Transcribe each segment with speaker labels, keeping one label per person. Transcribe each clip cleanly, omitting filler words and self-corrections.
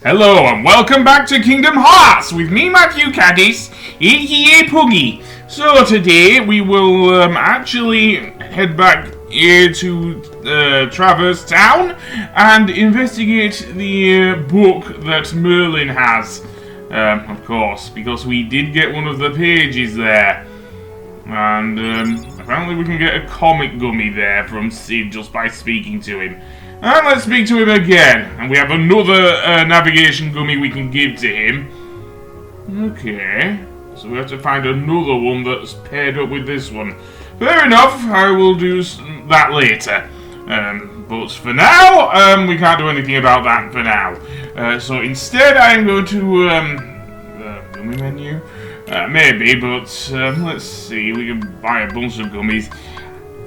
Speaker 1: Hello and welcome back to Kingdom Hearts with me, Matthew Caddis, aka Puggy. So today we will actually head back here to Traverse Town and investigate the book that Merlin has. Of course, because we did get one of the pages there. And apparently we can get a comic gummy there from Sid just by speaking to him. And let's speak to him again. And we have another navigation gummy we can give to him. Okay. So we have to find another one that's paired up with this one. Fair enough, I will do that later. But for now, we can't do anything about that for now. So instead I'm going to... gummy menu? Maybe, but let's see. We can buy a bunch of gummies.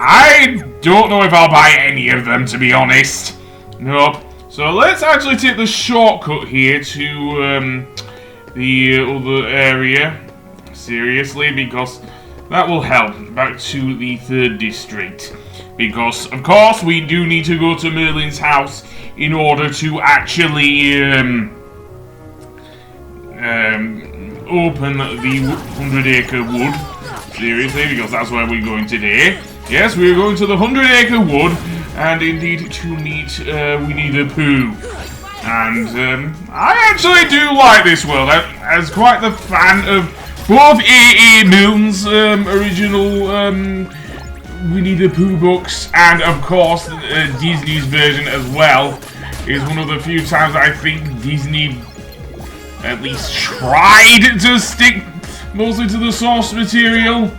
Speaker 1: I don't know if I'll buy any of them, to be honest. Nope. So let's actually take the shortcut here to the other area. Seriously, because that will help. Back to the 3rd district. Because, of course, we do need to go to Merlin's house in order to actually open the 100 Acre Wood. Seriously, because that's where we're going today. Yes, we're going to the 100 Acre Wood, and indeed to meet Winnie the Pooh. And I actually do like this world. As quite the fan of both A.A. Milne's original Winnie the Pooh books, and of course Disney's version as well, is one of the few times I think Disney at least tried to stick mostly to the source material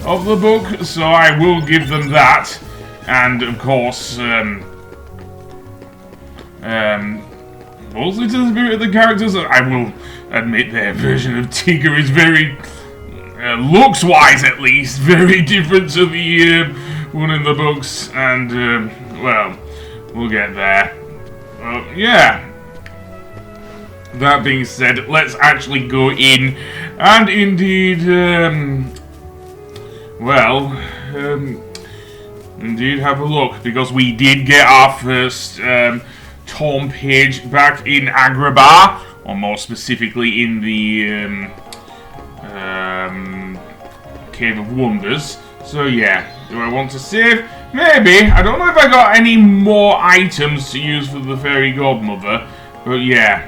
Speaker 1: of the book, so I will give them that. And of course, mostly to the spirit of the characters. I will admit their version of Tigger is very, looks-wise at least, very different to the one in the books, and well, we'll get there. Yeah. That being said, let's actually go in and indeed, indeed have a look, because we did get our first torn page back in Agrabah, or more specifically in the Cave of Wonders. So yeah, do I want to save? Maybe. I don't know if I got any more items to use for the fairy godmother. But yeah,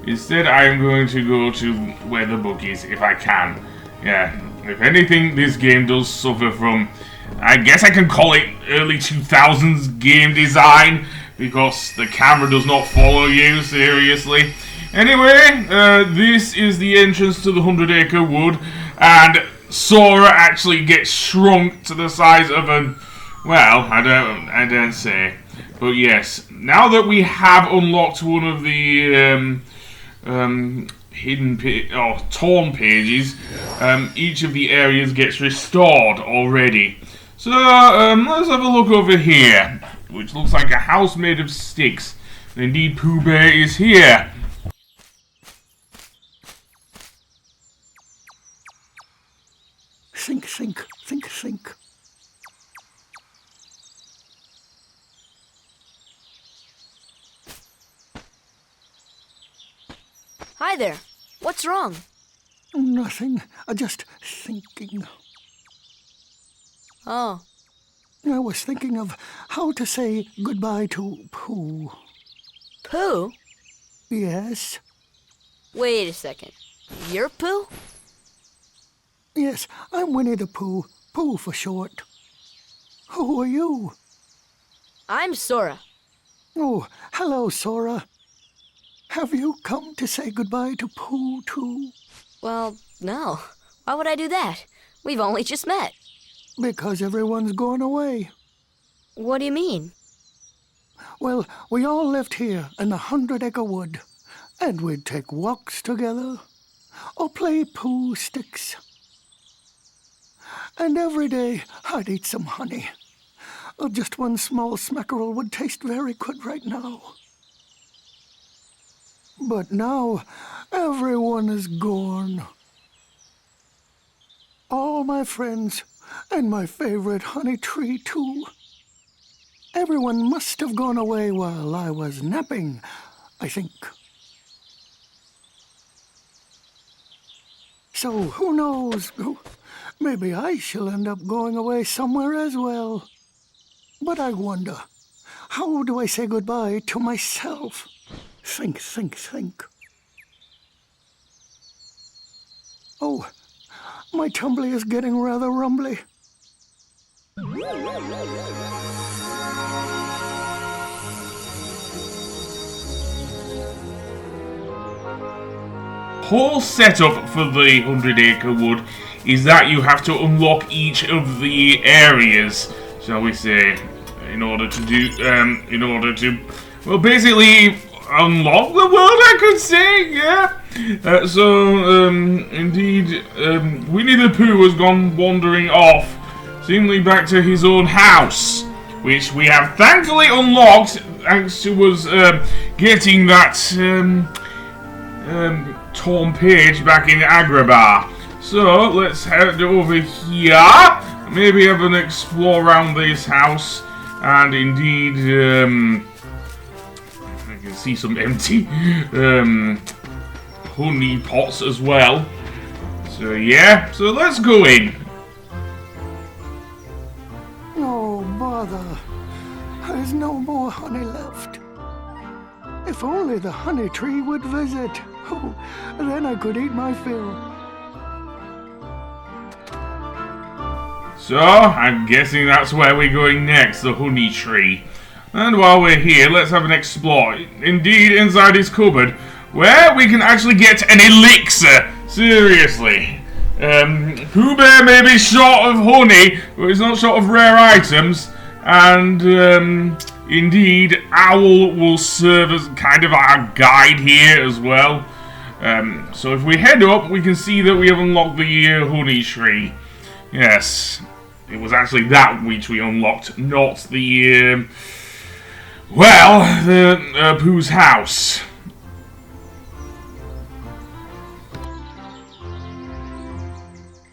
Speaker 1: instead I'm going to go to where the book is, if I can. Yeah, if anything, this game does suffer from, I guess I can call it early 2000s game design, because the camera does not follow you, seriously. Anyway, this is the entrance to the 100 Acre Wood, and Sora actually gets shrunk to the size of a, well, I don't say. But yes, now that we have unlocked one of the torn pages, each of the areas gets restored already. So let's have a look over here, which looks like a house made of sticks. And indeed, Pooh Bear is here.
Speaker 2: Think, think, think, think.
Speaker 3: Hi there. What's wrong?
Speaker 2: Nothing. Just thinking.
Speaker 3: Oh.
Speaker 2: I was thinking of how to say goodbye to Pooh.
Speaker 3: Pooh?
Speaker 2: Yes?
Speaker 3: Wait a second. You're Pooh?
Speaker 2: Yes, I'm Winnie the Pooh. Pooh for short. Who are you?
Speaker 3: I'm Sora.
Speaker 2: Oh, hello, Sora. Have you come to say goodbye to Pooh, too?
Speaker 3: Well, no. Why would I do that? We've only just met.
Speaker 2: Because everyone's gone away.
Speaker 3: What do you mean?
Speaker 2: Well, we all lived here in the 100 Acre Wood, and we'd take walks together, or play Pooh sticks. And every day I'd eat some honey. Just one small smackerel would taste very good right now. But now, everyone is gone. All my friends, and my favorite honey tree, too. Everyone must have gone away while I was napping, I think. So, who knows? Maybe I shall end up going away somewhere as well. But I wonder, how do I say goodbye to myself? Think. Oh, my tumbly is getting rather rumbly.
Speaker 1: Whole setup for the 100 Acre Wood is that you have to unlock each of the areas, shall we say, in order to well, basically unlock the world, I could say, yeah. Indeed, Winnie the Pooh has gone wandering off, seemingly back to his own house, which we have thankfully unlocked thanks to us getting that torn page back in Agrabah. So let's head over here, maybe have an explore around this house, and indeed I can see some empty honey pots as well. So yeah, so let's go in.
Speaker 2: Oh, bother. There's no more honey left. If only the honey tree would visit. Oh, then I could eat my fill.
Speaker 1: So, I'm guessing that's where we're going next, the honey tree. And while we're here, let's have an explore. Indeed, inside his cupboard, where we can actually get an elixir. Seriously. Pooh Bear may be short of honey, but he's not short of rare items. And, indeed, Owl will serve as kind of our guide here as well. So if we head up, we can see that we have unlocked the honey tree. Yes, it was actually that which we unlocked, not the, Pooh's house.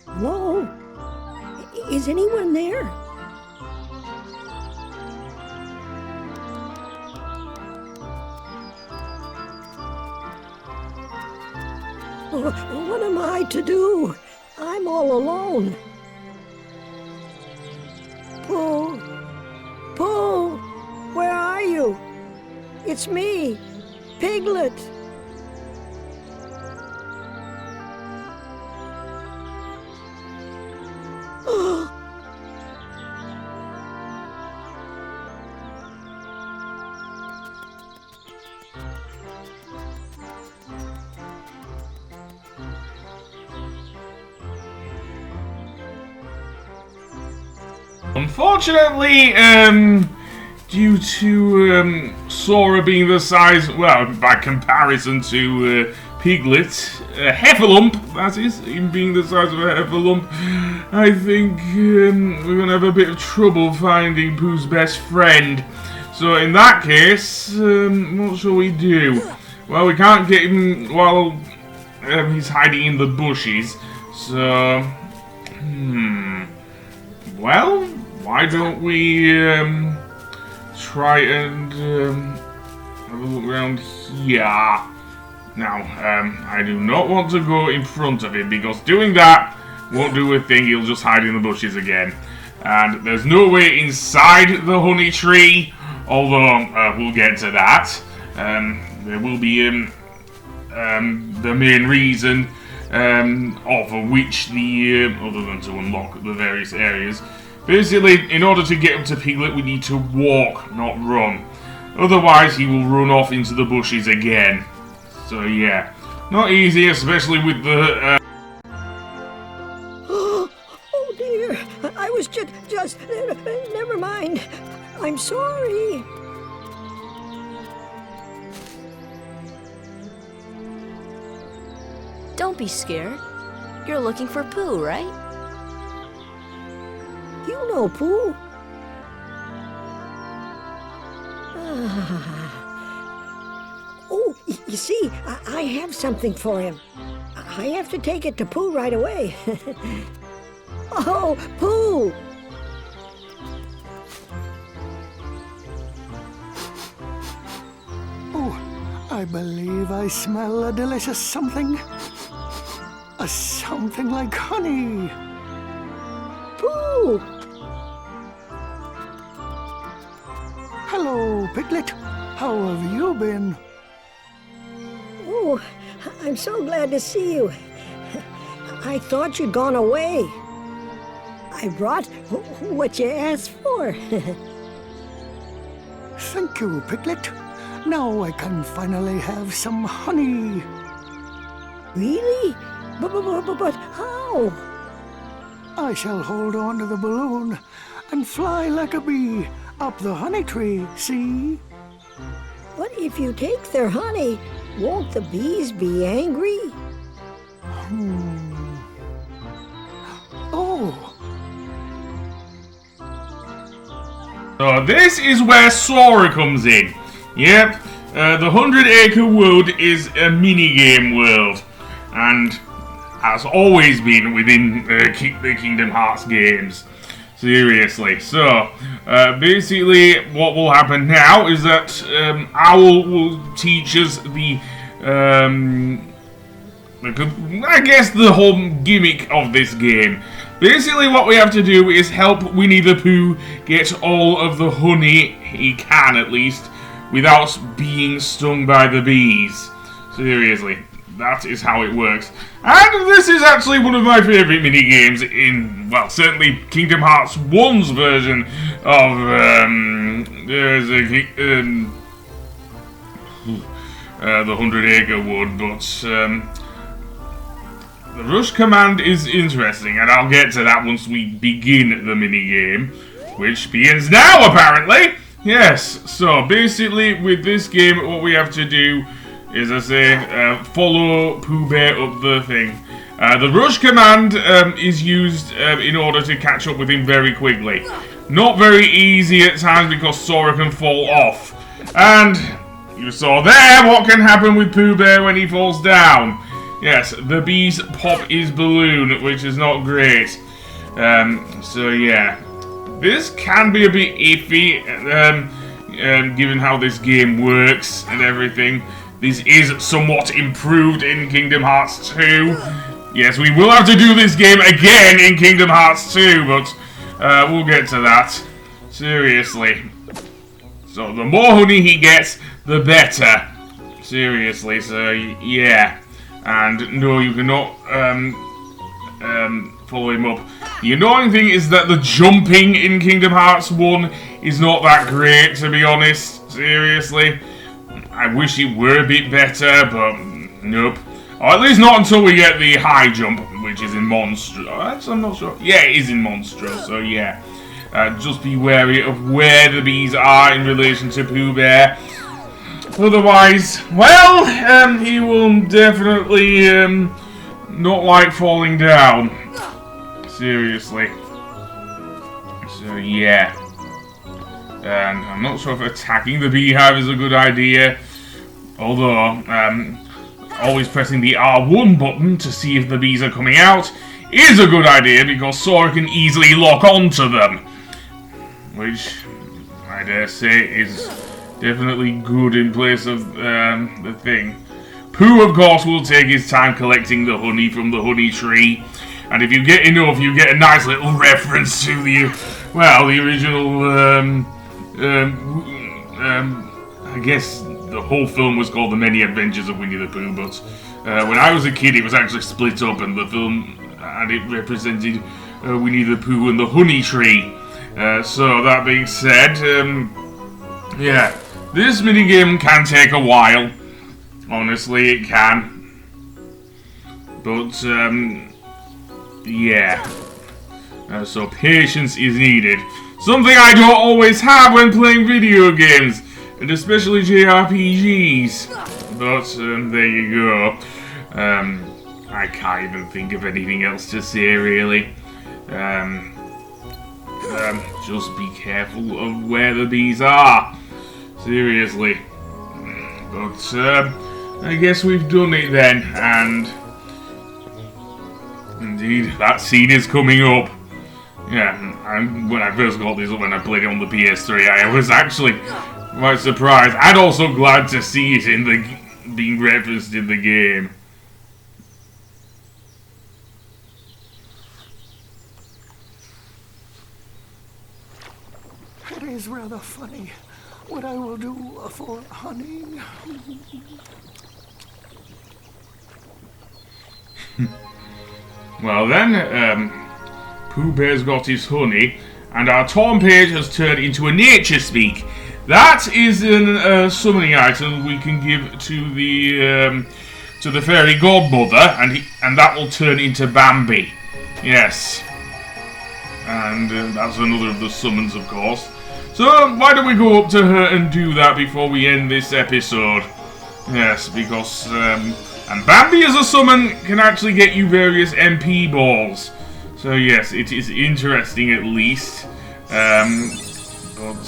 Speaker 4: Hello? Is anyone there? What am I to do? I'm all alone. Pooh! Pooh! Where are you? It's me, Piglet.
Speaker 1: Unfortunately, due to Sora being the size, well, by comparison to Piglet, Heffalump, that is, him being the size of a Heffalump, I think we're going to have a bit of trouble finding Pooh's best friend. So in that case, what shall we do? Well, we can't get him while he's hiding in the bushes, so... Well, why don't we try and have a look around here. Now, I do not want to go in front of him, because doing that won't do a thing. He'll just hide in the bushes again. And there's no way inside the honey tree, although we'll get to that. There will be the main reason of which the, other than to unlock the various areas. Basically, in order to get up to Piglet, we need to walk, not run. Otherwise, he will run off into the bushes again. So yeah, not easy, especially with the...
Speaker 4: Oh dear, I was just, never mind. I'm sorry.
Speaker 3: Don't be scared. You're looking for Pooh, right?
Speaker 4: You know Pooh. Oh, you see, I have something for him. I have to take it to Pooh right away. Oh, Pooh!
Speaker 2: I believe I smell a delicious something. A something like honey.
Speaker 4: Pooh!
Speaker 2: Hello, Piglet. How have you been?
Speaker 4: Oh, I'm so glad to see you. I thought you'd gone away. I brought what you asked for.
Speaker 2: Thank you, Piglet. Now I can finally have some honey.
Speaker 4: Really? But how?
Speaker 2: I shall hold on to the balloon and fly like a bee up the honey tree, see?
Speaker 4: But if you take their honey, won't the bees be angry?
Speaker 2: Oh,
Speaker 1: So this is where Sora comes in. Yep, the 100 Acre Wood is a minigame world, and has always been within the Kingdom Hearts games. Seriously. So, basically, what will happen now is that Owl will teach us I guess the whole gimmick of this game. Basically, what we have to do is help Winnie the Pooh get all of the honey he can, at least, without being stung by the bees. Seriously, that is how it works. And this is actually one of my favourite minigames in, well, certainly Kingdom Hearts 1's version of the 100 Acre Wood, but the rush command is interesting, and I'll get to that once we begin the minigame, which begins now, apparently! Yes, so basically with this game, what we have to do is, I say, follow Pooh Bear up the thing. The rush command is used in order to catch up with him very quickly. Not very easy at times because Sora can fall off. And you saw there what can happen with Pooh Bear when he falls down. Yes, the bees pop his balloon, which is not great. So yeah, this can be a bit iffy, given how this game works and everything. This is somewhat improved in Kingdom Hearts 2. Yes, we will have to do this game again in Kingdom Hearts 2, but we'll get to that. Seriously. So the more honey he gets, the better. Seriously, so yeah. And no, you cannot follow him up. The annoying thing is that the jumping in Kingdom Hearts 1 is not that great, to be honest. Seriously. I wish it were a bit better, but nope. Or at least not until we get the high jump, which is in Monstro. Actually, I'm not sure. Yeah, it is in Monstro, so yeah. Just be wary of where the bees are in relation to Pooh Bear. Otherwise, well, he will definitely not like falling down. Seriously. So yeah. And I'm not sure if attacking the beehive is a good idea. Although, always pressing the R1 button to see if the bees are coming out is a good idea because Sora can easily lock onto them. Which, I dare say, is definitely good in place of the thing. Pooh, of course, will take his time collecting the honey from the honey tree. And if you get enough, you get a nice little reference to the original, I guess the whole film was called The Many Adventures of Winnie the Pooh, but when I was a kid, it was actually split up, and the film, and it represented Winnie the Pooh and the honey tree. So, that being said, yeah, this minigame can take a while. Honestly, it can. But, yeah. So, patience is needed. Something I don't always have when playing video games, and especially JRPGs. But, there you go. I can't even think of anything else to say, really. Just be careful of where the bees are. Seriously. But, I guess we've done it then, and indeed, that scene is coming up. Yeah, when I first got this up, when I played it on the PS3, I was actually quite surprised, and also glad to see it in being referenced in the game.
Speaker 2: It is rather funny what I will do for honey.
Speaker 1: Well then, Pooh Bear's got his honey, and our Tom page has turned into a nature speak. That is a summoning item we can give to the fairy godmother, and that will turn into Bambi. Yes. And that's another of the summons, of course. So why don't we go up to her and do that before we end this episode? Yes, because and Bambi as a summon can actually get you various MP balls. So yes, it is interesting at least. But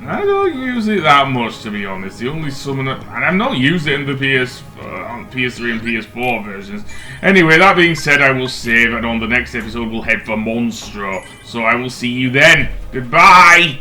Speaker 1: I don't use it that much, to be honest. The only summoner, and I'm not using it in the PS3 and PS4 versions. Anyway, that being said, I will save, and on the next episode we'll head for Monstro. So I will see you then. Goodbye!